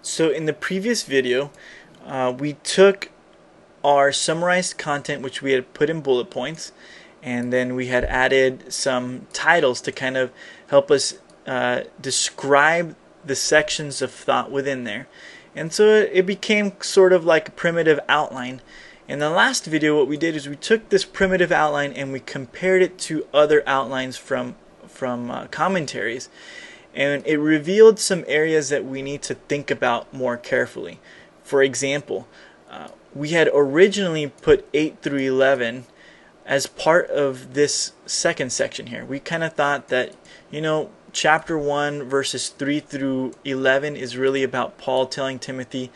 So in the previous video, we took our summarized content, which we had put in bullet points, and then we had added some titles to kind of help us describe the sections of thought within there. And so it became sort of like a primitive outline. In the last video, what we did is we took this primitive outline and we compared it to other outlines from commentaries, and it revealed some areas that we need to think about more carefully. For example, we had originally put 8 through 11 as part of this second section here. We kind of thought that, chapter 1 verses 3 through 11 is really about Paul telling Timothy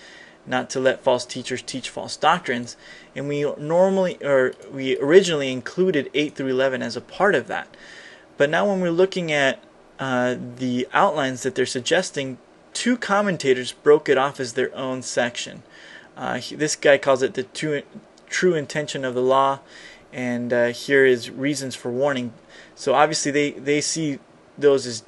not to let false teachers teach false doctrines, and we originally included 8 through 11 as a part of that. But now when we're looking at the outlines that they're suggesting, two commentators broke it off as their own section. This guy calls it the true intention of the law, and here is reasons for warning. So obviously they see those as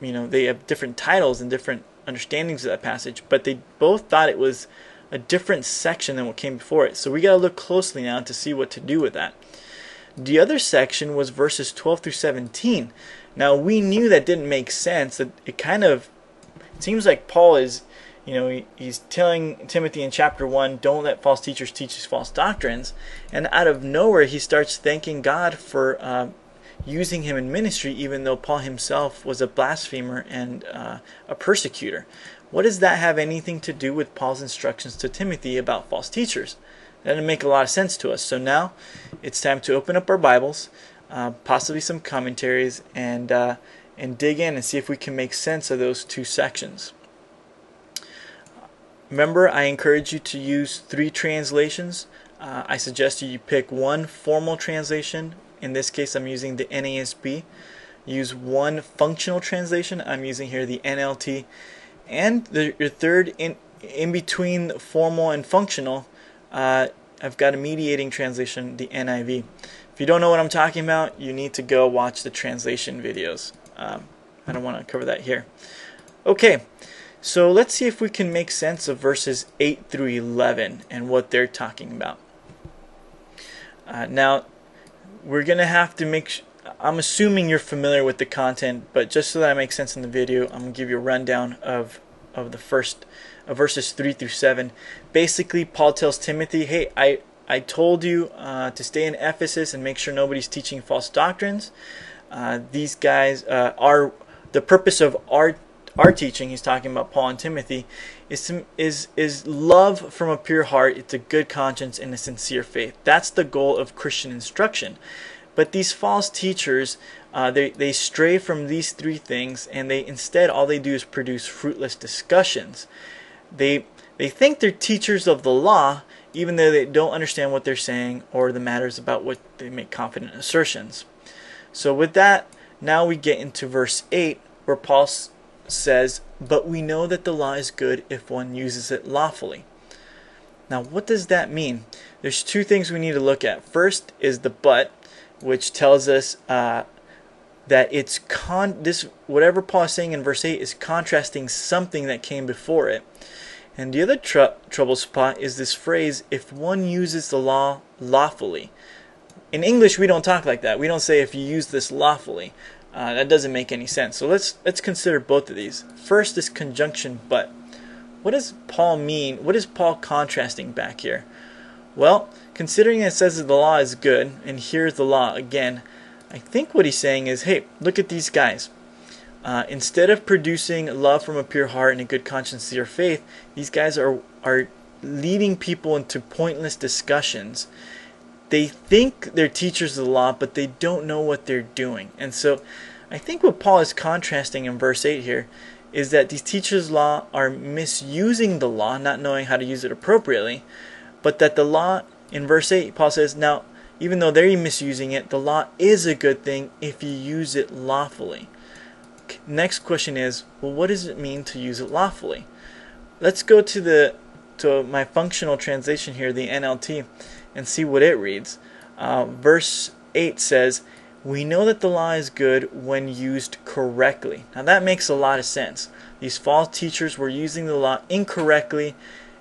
they have different titles and different understandings of that passage, but they both thought it was a different section than what came before it. So we got to look closely now to see what to do with that. The other section was verses 12 through 17. Now we knew that didn't make sense. That it seems like Paul is, he's telling Timothy in chapter 1, don't let false teachers teach false doctrines, and out of nowhere he starts thanking God for using him in ministry, even though Paul himself was a blasphemer and a persecutor. What does that have anything to do with Paul's instructions to Timothy about false teachers? That didn't make a lot of sense to us. So now it's time to open up our Bibles, possibly some commentaries, and dig in and see if we can make sense of those two sections. Remember, I encourage you to use 3 translations. I suggest you pick one formal translation. In this case, I'm using the NASB. Use one functional translation. I'm using here the NLT. And your third, in between formal and functional, I've got a mediating translation, the NIV. If you don't know what I'm talking about, you need to go watch the translation videos. I don't want to cover that here. Okay, so let's see if we can make sense of verses 8 through 11 and what they're talking about. Now, we're going to have to I'm assuming you're familiar with the content, but just so that I make sense in the video, I'm going to give you a rundown of the first verses 3 through 7. Basically, Paul tells Timothy, hey, I told you to stay in Ephesus and make sure nobody's teaching false doctrines. These guys are the purpose of our teaching. He's talking about Paul and Timothy is love from a pure heart. It's a good conscience and a sincere faith. That's the goal of Christian instruction. But these false teachers, they stray from these 3 things, and instead all they do is produce fruitless discussions. They think they're teachers of the law, even though they don't understand what they're saying or the matters about what they make confident assertions. So with that, now we get into verse 8, where Paul says, but we know that the law is good if one uses it lawfully. Now what does that mean? There's 2 things we need to look at. First is the but, which tells us that it's whatever Paul is saying in verse 8 is contrasting something that came before it. And the other trouble spot is this phrase, if one uses the law lawfully. In English, we don't talk like that. We don't say if you use this lawfully. That doesn't make any sense. So let's consider both of these. First, this conjunction but. What does Paul mean? What is Paul contrasting back here? Well, considering it says that the law is good, and here's the law again, I think what he's saying is, hey, look at these guys. Instead of producing love from a pure heart and a good conscience or faith, these guys are leading people into pointless discussions. They think they're teachers of the law, but they don't know what they're doing. And so I think what Paul is contrasting in verse 8 here is that these teachers of the law are misusing the law, not knowing how to use it appropriately, but that the law, in verse 8, Paul says, now, even though they're misusing it, the law is a good thing if you use it lawfully. Next question is, well, what does it mean to use it lawfully? Let's go to my functional translation here, the NLT, and see what it reads. Verse 8 says, We know that the law is good when used correctly. Now that makes a lot of sense. These false teachers were using the law incorrectly,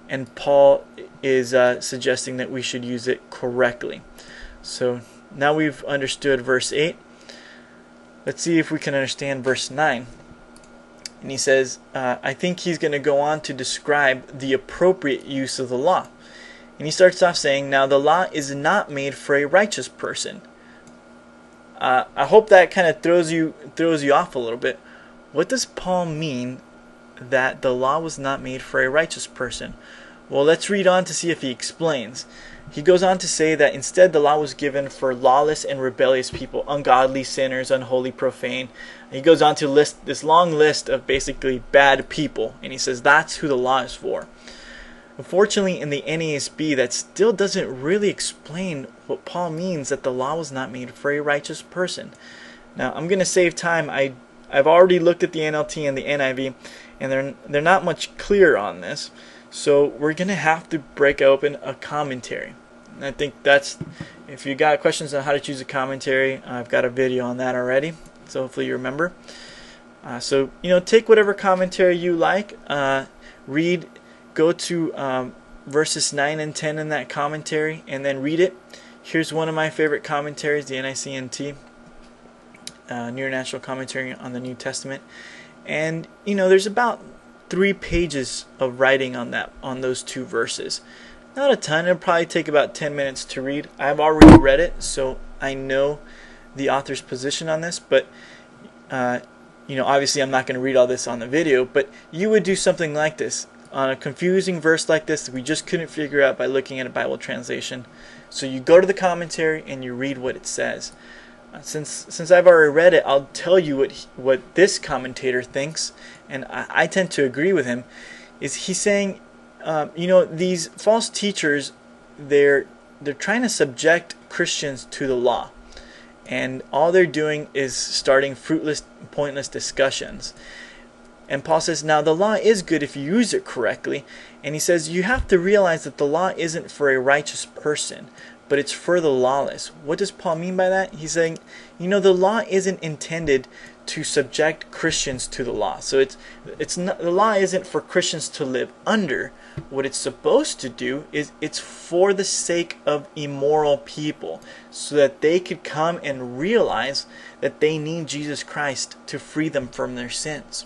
and Paul is suggesting that we should use it correctly. So now we've understood verse 8. Let's see if we can understand verse 9. And he says, I think he's going to go on to describe the appropriate use of the law. And he starts off saying, now the law is not made for a righteous person. I hope that kind of throws you off a little bit. What does Paul mean that the law was not made for a righteous person? Well, let's read on to see if he explains. He goes on to say that instead the law was given for lawless and rebellious people, ungodly, sinners, unholy, profane. And he goes on to list this long list of basically bad people, and he says that's who the law is for. Unfortunately, in the NASB, that still doesn't really explain what Paul means that the law was not made for a righteous person. Now, I'm going to save time. I've already looked at the NLT and the NIV, and they're not much clearer on this. So we're going to have to break open a commentary. And I think that's, if you got questions on how to choose a commentary, I've got a video on that already. So hopefully you remember. So, take whatever commentary you like. Read. Go to verses 9 and 10 in that commentary and then read it. Here's one of my favorite commentaries, the NICNT, New International Commentary on the New Testament. And, there's about 3 pages of writing on those 2 verses. Not a ton. It'll probably take about 10 minutes to read. I've already read it, so I know the author's position on this. But, obviously I'm not going to read all this on the video, but you would do something like this. On a confusing verse like this that we just couldn't figure out by looking at a Bible translation. So you go to the commentary and you read what it says. Since I've already read it, I'll tell you what this commentator thinks, and I tend to agree with him. Is he's saying, these false teachers, they're trying to subject Christians to the law, and all they're doing is starting fruitless, pointless discussions. And Paul says, now the law is good if you use it correctly. And he says, you have to realize that the law isn't for a righteous person, but it's for the lawless. What does Paul mean by that? He's saying, the law isn't intended to subject Christians to the law. So it's not, the law isn't for Christians to live under. What it's supposed to do is it's for the sake of immoral people, so that they could come and realize that they need Jesus Christ to free them from their sins.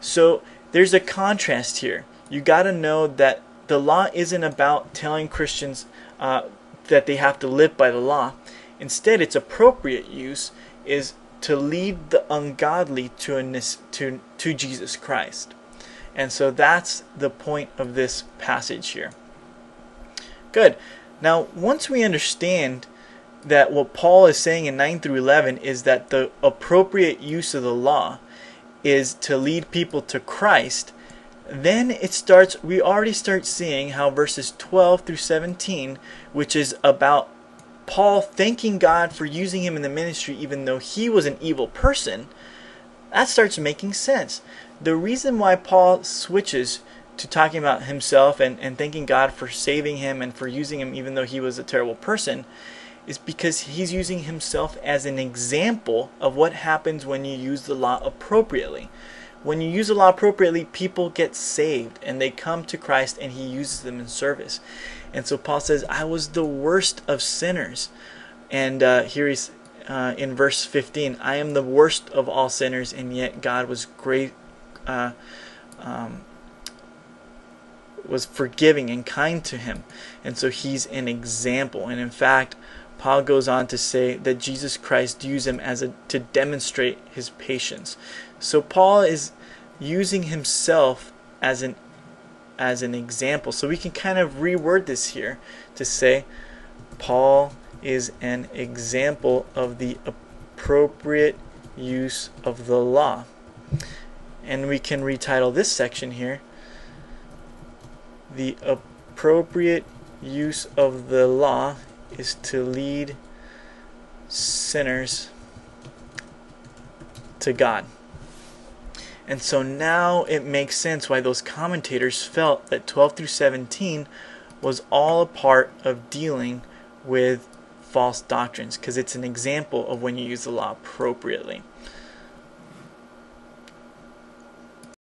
So there's a contrast here. You got to know that the law isn't about telling Christians that they have to live by the law. Instead, its appropriate use is to lead the ungodly to Jesus Christ. And so that's the point of this passage here. Good. Now, once we understand that what Paul is saying in 9 through 11 is that the appropriate use of the law is to lead people to Christ, then we already start seeing how verses 12 through 17, which is about Paul thanking God for using him in the ministry even though he was an evil person, that starts making sense. The reason why Paul switches to talking about himself and thanking God for saving him and for using him even though he was a terrible person is because he's using himself as an example of what happens when you use the law appropriately. When you use the law appropriately, people get saved and they come to Christ and he uses them in service. And so Paul says, I was the worst of sinners. And here he's in verse 15, I am the worst of all sinners, and yet God was great, was forgiving and kind to him. And so he's an example. And in fact, Paul goes on to say that Jesus Christ used him to demonstrate his patience. So Paul is using himself as an example. So we can kind of reword this here to say Paul is an example of the appropriate use of the law. And we can retitle this section here, the appropriate use of the law is to lead sinners to God. And so now it makes sense why those commentators felt that 12 through 17 was all a part of dealing with false doctrines, because it's an example of when you use the law appropriately.